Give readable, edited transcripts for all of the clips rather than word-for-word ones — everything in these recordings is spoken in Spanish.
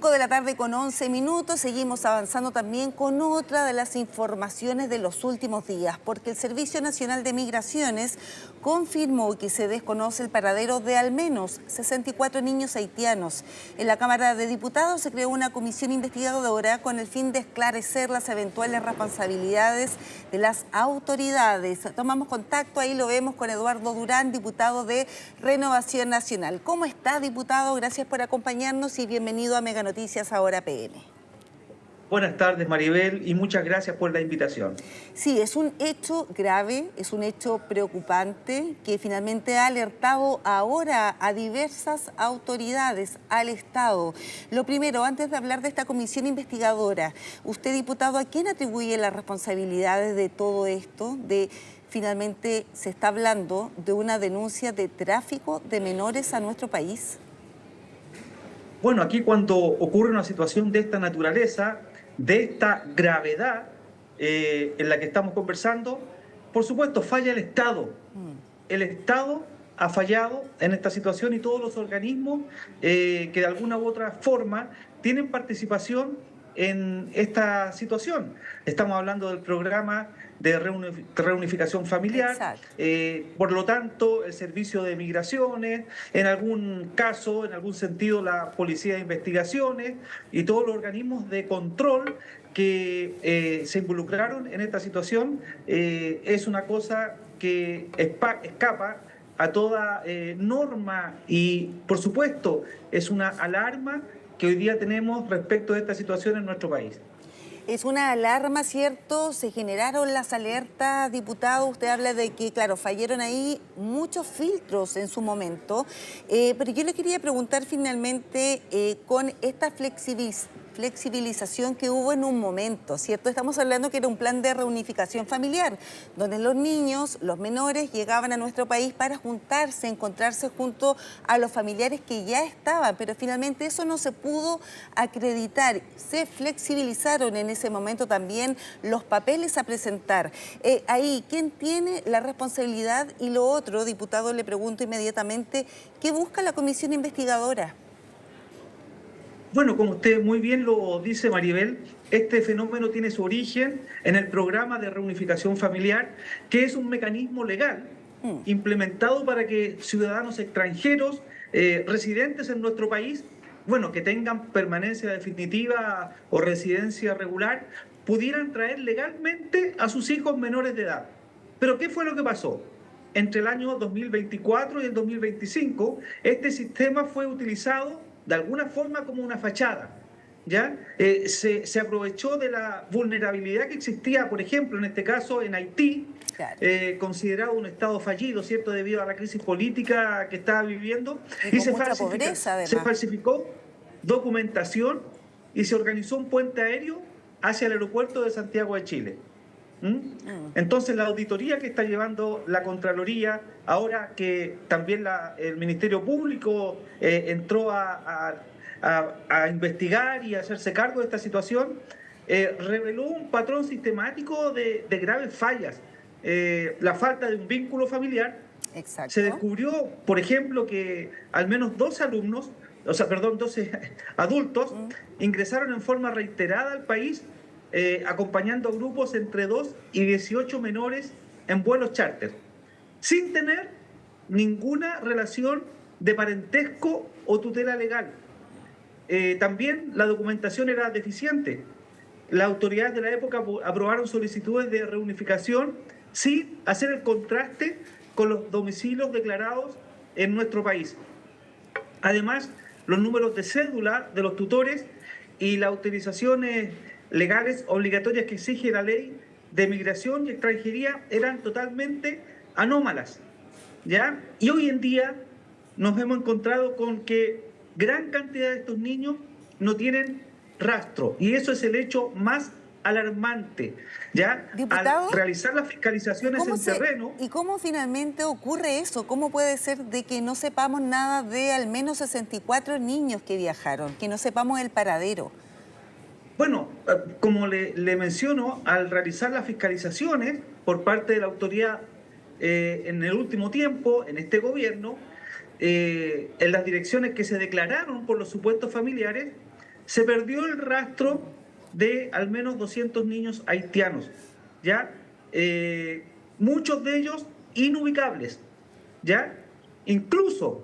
5 de la tarde con 11 minutos, seguimos avanzando también con otra de las informaciones de los últimos días, porque el Servicio Nacional de Migraciones confirmó que se desconoce el paradero de al menos 64 niños haitianos. En la Cámara de Diputados se creó una comisión investigadora con el fin de esclarecer las eventuales responsabilidades de las autoridades. Tomamos contacto, ahí lo vemos con Eduardo Durán, diputado de Renovación Nacional. ¿Cómo está, diputado? Gracias por acompañarnos y bienvenido a Mega Noticias Ahora PM. Buenas tardes, Maribel, y muchas gracias por la invitación. Sí, es un hecho grave, es un hecho preocupante que finalmente ha alertado ahora a diversas autoridades, al Estado. Lo primero, antes de hablar de esta comisión investigadora, usted, diputado, ¿a quién atribuye las responsabilidades de todo esto? Finalmente se está hablando de una denuncia de tráfico de menores a nuestro país. Bueno, aquí cuando ocurre una situación de esta naturaleza, de esta gravedad en la que estamos conversando, por supuesto falla el Estado. El Estado ha fallado en esta situación y todos los organismos que de alguna u otra forma tienen participación en esta situación. Estamos hablando del programa de reunificación familiar, por lo tanto el Servicio de Migraciones, en algún caso, en algún sentido la Policía de Investigaciones y todos los organismos de control que se involucraron en esta situación. Es una cosa que escapa a toda norma y, por supuesto, es una alarma que hoy día tenemos respecto de esta situación en nuestro país. Es una alarma, ¿cierto? Se generaron las alertas, diputado. Usted habla de que, claro, fallaron ahí muchos filtros en su momento. Pero yo le quería preguntar finalmente con esta flexibilización que hubo en un momento, ¿cierto? Estamos hablando que era un plan de reunificación familiar, donde los niños, los menores, llegaban a nuestro país para juntarse, encontrarse junto a los familiares que ya estaban, pero finalmente eso no se pudo acreditar. Se flexibilizaron en ese momento también los papeles a presentar. Ahí, ¿quién tiene la responsabilidad? Y lo otro, diputado, le pregunto inmediatamente, ¿qué busca la comisión investigadora? Bueno, como usted muy bien lo dice, Maribel, este fenómeno tiene su origen en el programa de reunificación familiar, que es un mecanismo legal implementado para que ciudadanos extranjeros residentes en nuestro país, bueno, que tengan permanencia definitiva o residencia regular, pudieran traer legalmente a sus hijos menores de edad. Pero ¿qué fue lo que pasó? Entre el año 2024 y el 2025, este sistema fue utilizado de alguna forma como una fachada, ¿ya? Se aprovechó de la vulnerabilidad que existía, por ejemplo, en este caso en Haití, claro, considerado un estado fallido, ¿cierto?, debido a la crisis política que estaba viviendo, y se falsificó documentación y se organizó un puente aéreo hacia el aeropuerto de Santiago de Chile. Entonces la auditoría que está llevando la Contraloría, ahora que también el Ministerio Público entró a investigar y a hacerse cargo de esta situación, reveló un patrón sistemático de graves fallas. La falta de un vínculo familiar. Exacto. Se descubrió, por ejemplo, que al menos 12 adultos ingresaron en forma reiterada al país, acompañando a grupos entre 2 y 18 menores en vuelos charter, sin tener ninguna relación de parentesco o tutela legal. También la documentación era deficiente. Las autoridades de la época aprobaron solicitudes de reunificación sin hacer el contraste con los domicilios declarados en nuestro país. Además, los números de cédula de los tutores y las autorizaciones legales obligatorias que exige la ley de migración y extranjería eran totalmente anómalas, ¿ya? Y hoy en día nos hemos encontrado con que gran cantidad de estos niños no tienen rastro, y eso es el hecho más alarmante, ¿ya? Diputado, al realizar las fiscalizaciones en terreno. ¿Y cómo finalmente ocurre eso? ¿Cómo puede ser de que no sepamos nada de al menos 64 niños que viajaron, que no sepamos el paradero? Bueno, como le menciono, al realizar las fiscalizaciones por parte de la autoridad en el último tiempo, en este gobierno, en las direcciones que se declararon por los supuestos familiares, se perdió el rastro de al menos 200 niños haitianos, ¿ya? Muchos de ellos inubicables, ¿ya? Incluso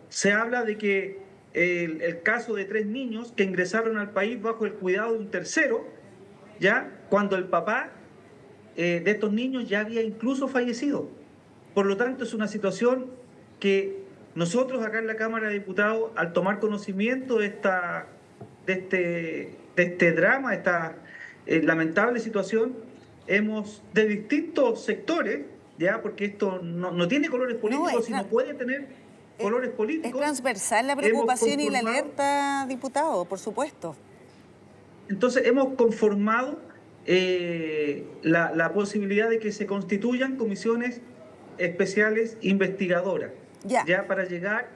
se habla de que el caso de 3 niños que ingresaron al país bajo el cuidado de un tercero, ¿ya? Cuando el papá de estos niños ya había incluso fallecido. Por lo tanto, es una situación que nosotros acá en la Cámara de Diputados, al tomar conocimiento de este drama, esta lamentable situación, hemos, de distintos sectores, ya, porque esto no tiene colores políticos, sino puede tener colores políticos. Es transversal la preocupación y la alerta, diputado, por supuesto. Entonces hemos conformado la posibilidad de que se constituyan comisiones especiales investigadoras, ya para llegar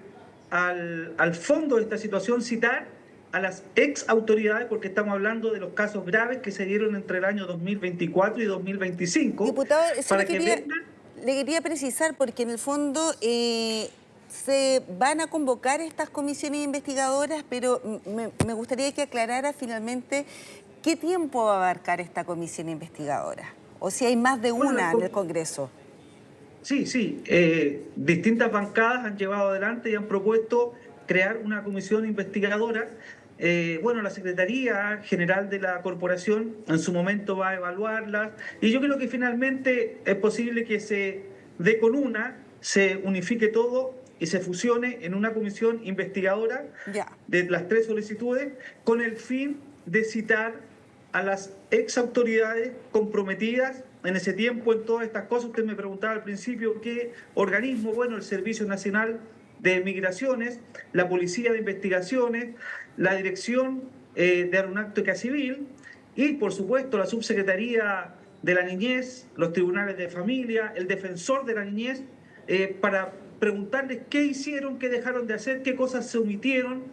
al fondo de esta situación, citar a las ex autoridades, porque estamos hablando de los casos graves que se dieron entre el año 2024 y 2025. Diputado, para le quería precisar, porque en el fondo se van a convocar estas comisiones investigadoras, pero me gustaría que aclarara finalmente qué tiempo va a abarcar esta comisión investigadora, o si hay más de una en el Congreso. Sí, distintas bancadas han llevado adelante y han propuesto crear una comisión investigadora. La Secretaría General de la Corporación en su momento va a evaluarlas, y yo creo que finalmente es posible que se dé con una, se unifique todo y se fusione en una comisión investigadora de las 3 solicitudes, con el fin de citar a las ex autoridades comprometidas en ese tiempo en todas estas cosas. Usted me preguntaba al principio qué organismo. Bueno, el Servicio Nacional de Migraciones, la Policía de Investigaciones, la Dirección de Aeronáutica Civil y, por supuesto, la Subsecretaría de la Niñez, los Tribunales de Familia, el Defensor de la Niñez, para preguntarles qué hicieron, qué dejaron de hacer, qué cosas se omitieron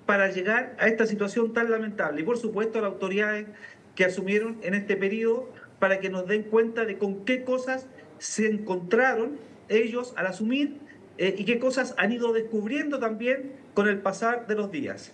para llegar a esta situación tan lamentable. Y, por supuesto, a las autoridades que asumieron en este periodo, para que nos den cuenta de con qué cosas se encontraron ellos al asumir y qué cosas han ido descubriendo también con el pasar de los días.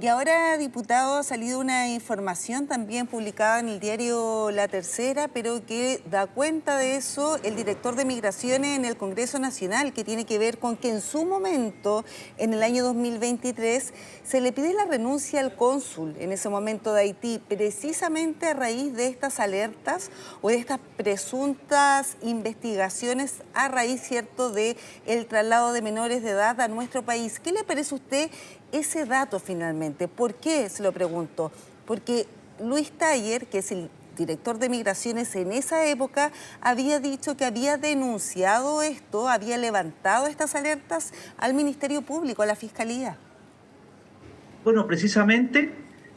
Y ahora, diputado, ha salido una información también publicada en el diario La Tercera, pero que da cuenta de eso el director de Migraciones en el Congreso Nacional, que tiene que ver con que en su momento, en el año 2023, se le pide la renuncia al cónsul en ese momento de Haití, precisamente a raíz de estas alertas o de estas presuntas investigaciones a raíz, ¿cierto?, de el traslado de menores de edad a nuestro país. ¿Qué le parece a usted ese dato finalmente? ¿Por qué? Se lo pregunto. Porque Luis Taller, que es el director de Migraciones en esa época, había dicho que había denunciado esto, había levantado estas alertas al Ministerio Público, a la Fiscalía. Bueno, precisamente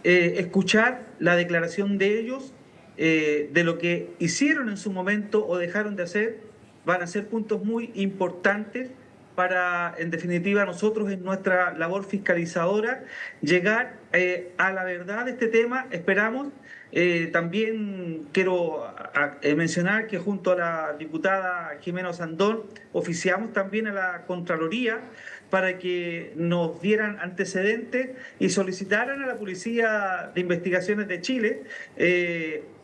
escuchar la declaración de ellos, de lo que hicieron en su momento o dejaron de hacer, van a ser puntos muy importantes para, en definitiva, nosotros en nuestra labor fiscalizadora, llegar a la verdad de este tema. Esperamos. También quiero mencionar que junto a la diputada Jimena Sandón oficiamos también a la Contraloría para que nos dieran antecedentes y solicitaran a la Policía de Investigaciones de Chile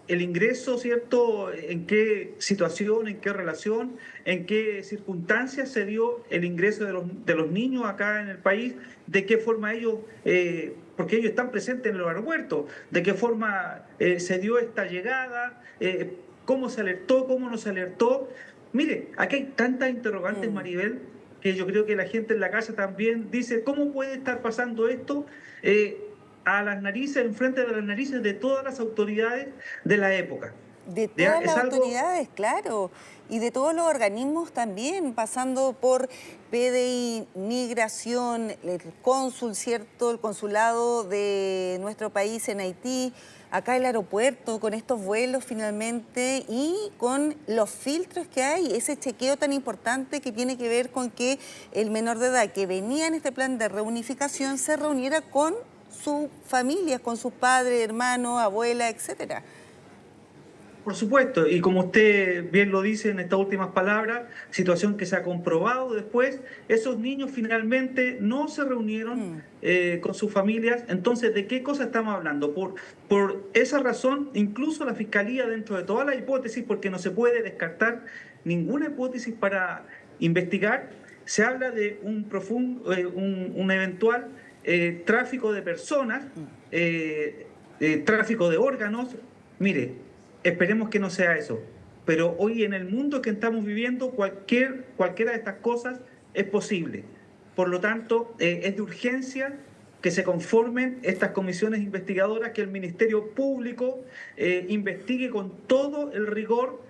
el ingreso, ¿cierto?, en qué situación, en qué relación, en qué circunstancias se dio el ingreso de los niños acá en el país, de qué forma ellos, porque ellos están presentes en los aeropuertos, de qué forma se dio esta llegada, cómo se alertó, cómo no se alertó. Mire, aquí hay tantas interrogantes, Maribel, que yo creo que la gente en la casa también dice, ¿cómo puede estar pasando esto? A las narices, enfrente de las narices de todas las autoridades de la época. De todas las autoridades, claro, y de todos los organismos también, pasando por PDI, Migración, el cónsul, ¿cierto?, el consulado de nuestro país en Haití, acá el aeropuerto, con estos vuelos finalmente y con los filtros que hay, ese chequeo tan importante que tiene que ver con que el menor de edad que venía en este plan de reunificación se reuniera con su familia, con sus padres, hermanos, abuela, etcétera. Por supuesto, y como usted bien lo dice en estas últimas palabras, situación que se ha comprobado después, esos niños finalmente no se reunieron con sus familias. Entonces, ¿de qué cosa estamos hablando? Por esa razón, incluso la Fiscalía, dentro de todas las hipótesis, porque no se puede descartar ninguna hipótesis para investigar, se habla de un eventual tráfico de personas, tráfico de órganos. Mire, esperemos que no sea eso, pero hoy en el mundo que estamos viviendo, cualquiera de estas cosas es posible. Por lo tanto, es de urgencia que se conformen estas comisiones investigadoras, que el Ministerio Público investigue con todo el rigor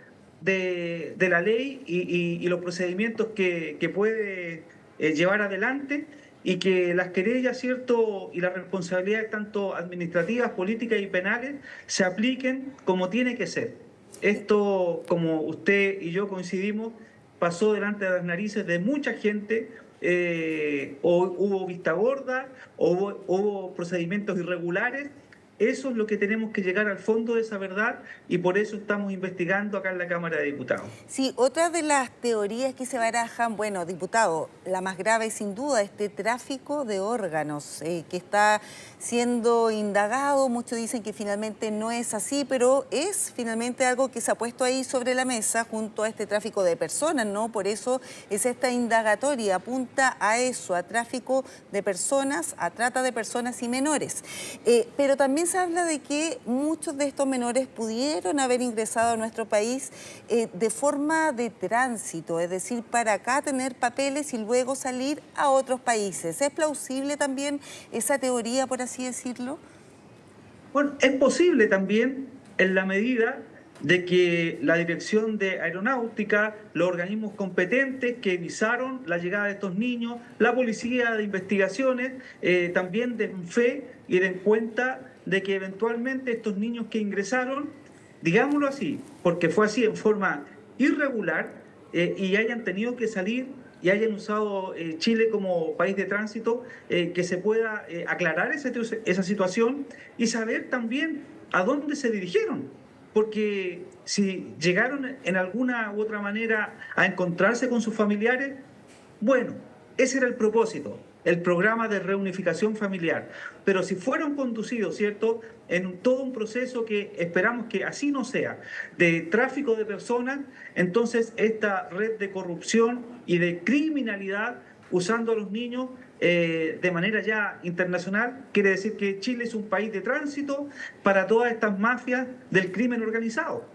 de la ley y los procedimientos que puede llevar adelante, y que las querellas, ¿cierto?, y las responsabilidades tanto administrativas, políticas y penales se apliquen como tiene que ser. Esto, como usted y yo coincidimos, pasó delante de las narices de mucha gente. O hubo vista gorda, o hubo procedimientos irregulares. Eso es lo que tenemos que llegar al fondo de esa verdad, y por eso estamos investigando acá en la Cámara de Diputados. Sí, otra de las teorías que se barajan, bueno, diputado, la más grave sin duda, este tráfico de órganos que está siendo indagado. Muchos dicen que finalmente no es así, pero es finalmente algo que se ha puesto ahí sobre la mesa junto a este tráfico de personas, ¿no? Por eso es esta indagatoria, apunta a eso, a tráfico de personas, a trata de personas y menores. Pero también se habla de que muchos de estos menores pudieron haber ingresado a nuestro país de forma de tránsito, es decir, para acá tener papeles y luego salir a otros países. ¿Es plausible también esa teoría, por así decirlo? Bueno, es posible también en la medida de que la Dirección de Aeronáutica, los organismos competentes que visaron la llegada de estos niños, la Policía de Investigaciones, también den fe y den cuenta de que eventualmente estos niños que ingresaron, digámoslo así, porque fue así en forma irregular, y hayan tenido que salir y hayan usado Chile como país de tránsito, que se pueda aclarar esa situación y saber también a dónde se dirigieron. Porque si llegaron en alguna u otra manera a encontrarse con sus familiares, bueno, ese era el propósito, el programa de reunificación familiar. Pero si fueron conducidos, ¿cierto?, en todo un proceso que esperamos que así no sea, de tráfico de personas, entonces esta red de corrupción y de criminalidad usando a los niños de manera ya internacional, quiere decir que Chile es un país de tránsito para todas estas mafias del crimen organizado.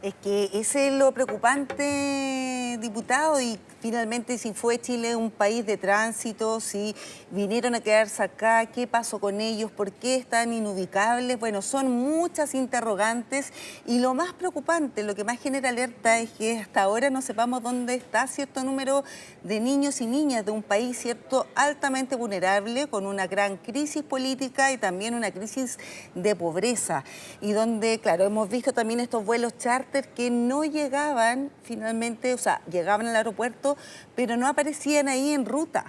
Es que ese es lo preocupante, diputado, y finalmente si fue Chile un país de tránsito, si vinieron a quedarse acá, ¿qué pasó con ellos? ¿Por qué están inubicables? Bueno, son muchas interrogantes, y lo más preocupante, lo que más genera alerta es que hasta ahora no sepamos dónde está cierto número de niños y niñas de un país, cierto, altamente vulnerable, con una gran crisis política y también una crisis de pobreza, y donde, claro, hemos visto también estos vuelos charter que no llegaban finalmente, o sea, llegaban al aeropuerto, pero no aparecían ahí en ruta.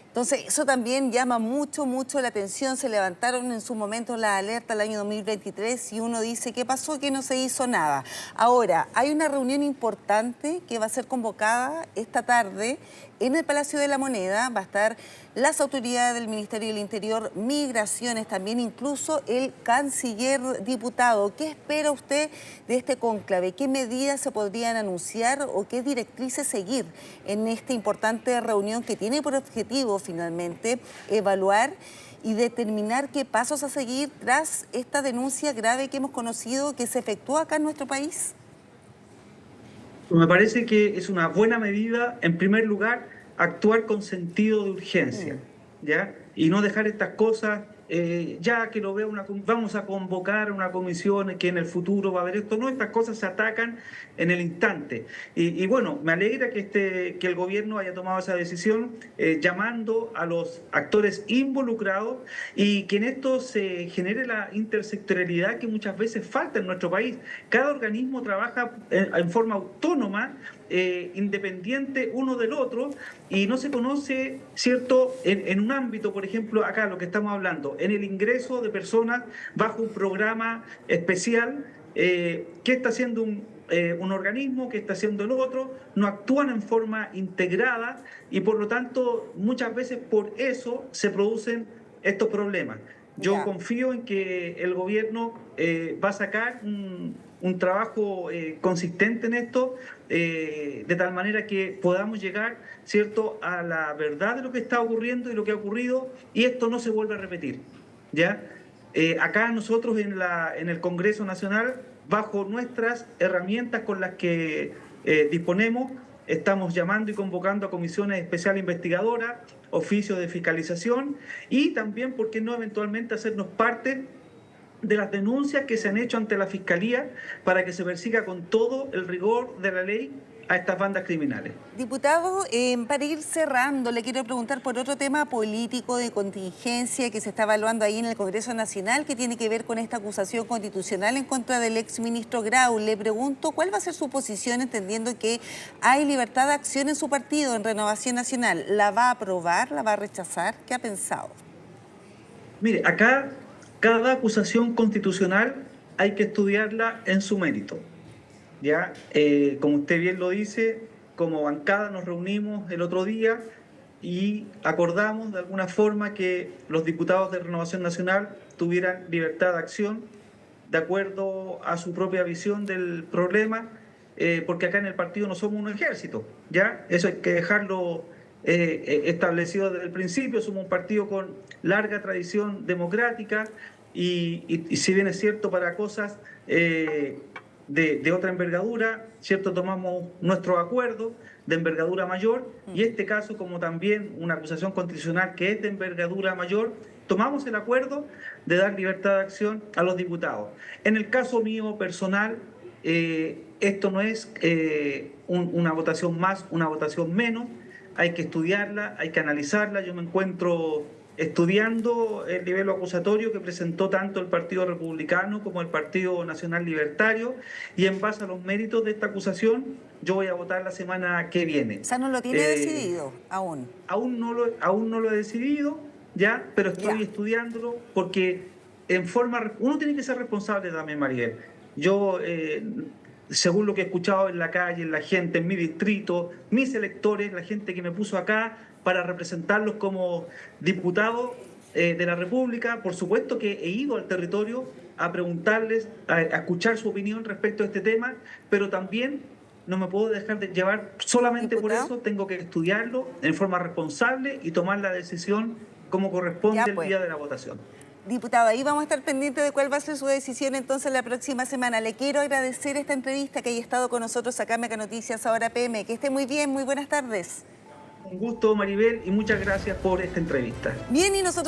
Entonces, eso también llama mucho la atención. Se levantaron en su momento la alerta el año 2023 y uno dice, ¿qué pasó? Que no se hizo nada. Ahora, hay una reunión importante que va a ser convocada esta tarde en el Palacio de la Moneda. Va a estar las autoridades del Ministerio del Interior, Migraciones, también incluso el canciller diputado. ¿Qué espera usted de este cónclave? ¿Qué medidas se podrían anunciar o qué directrices seguir en esta importante reunión que tiene por objetivo finalmente evaluar y determinar qué pasos a seguir tras esta denuncia grave que hemos conocido que se efectúa acá en nuestro país? Me parece que es una buena medida, en primer lugar, actuar con sentido de urgencia, ¿ya? Y no dejar estas cosas, ya que lo vea vamos a convocar una comisión que en el futuro va a haber esto. No, estas cosas se atacan en el instante. Y bueno, me alegra que el gobierno haya tomado esa decisión, llamando a los actores involucrados, y que en esto se genere la intersectorialidad que muchas veces falta en nuestro país. Cada organismo trabaja en forma autónoma, independiente uno del otro, y no se conoce, ¿cierto?, en un ámbito, por ejemplo, acá lo que estamos hablando, en el ingreso de personas bajo un programa especial qué está haciendo un organismo, qué está haciendo el otro, no actúan en forma integrada y por lo tanto muchas veces por eso se producen estos problemas. Yo Ya. confío en que el gobierno va a sacar un trabajo consistente en esto, de tal manera que podamos llegar, ¿cierto?, a la verdad de lo que está ocurriendo y lo que ha ocurrido, y esto no se vuelve a repetir, ¿ya? Acá nosotros en el Congreso Nacional, bajo nuestras herramientas con las que disponemos, estamos llamando y convocando a comisiones especiales investigadoras, oficios de fiscalización y también, ¿por qué no, eventualmente hacernos parte de las denuncias que se han hecho ante la Fiscalía para que se persiga con todo el rigor de la ley a estas bandas criminales? Diputado, para ir cerrando, le quiero preguntar por otro tema político de contingencia que se está evaluando ahí en el Congreso Nacional, que tiene que ver con esta acusación constitucional en contra del exministro Grau. Le pregunto, ¿cuál va a ser su posición entendiendo que hay libertad de acción en su partido, en Renovación Nacional? ¿La va a aprobar? ¿La va a rechazar? ¿Qué ha pensado? Mire, acá cada acusación constitucional hay que estudiarla en su mérito. ¿Ya? Como usted bien lo dice, como bancada nos reunimos el otro día y acordamos de alguna forma que los diputados de Renovación Nacional tuvieran libertad de acción de acuerdo a su propia visión del problema, porque acá en el partido no somos un ejército, ¿ya? Eso hay que dejarlo establecido desde el principio. Somos un partido con larga tradición democrática y si bien es cierto para cosas de otra envergadura, ¿cierto?, tomamos nuestros acuerdos de envergadura mayor y este caso, como también una acusación constitucional que es de envergadura mayor, tomamos el acuerdo de dar libertad de acción a los diputados. En el caso mío personal, esto no es una votación más, una votación menos, hay que estudiarla, hay que analizarla. Yo me encuentro estudiando el nivel acusatorio que presentó tanto el Partido Republicano como el Partido Nacional Libertario y en base a los méritos de esta acusación yo voy a votar la semana que viene. O sea, no lo tiene decidido aún. Aún no lo he decidido, ya, pero estoy estudiándolo porque uno tiene que ser responsable también, Maribel. Yo, según lo que he escuchado en la calle, en la gente, en mi distrito, mis electores, la gente que me puso acá para representarlos como diputado de la República, por supuesto que he ido al territorio a preguntarles, a escuchar su opinión respecto a este tema, pero también no me puedo dejar de llevar solamente por eso, tengo que estudiarlo en forma responsable y tomar la decisión como corresponde el día de la votación. Diputado, ahí vamos a estar pendientes de cuál va a ser su decisión entonces la próxima semana. Le quiero agradecer esta entrevista que haya estado con nosotros acá en Mega Noticias Ahora PM. Que esté muy bien, muy buenas tardes. Un gusto, Maribel, y muchas gracias por esta entrevista. Bien, y nosotros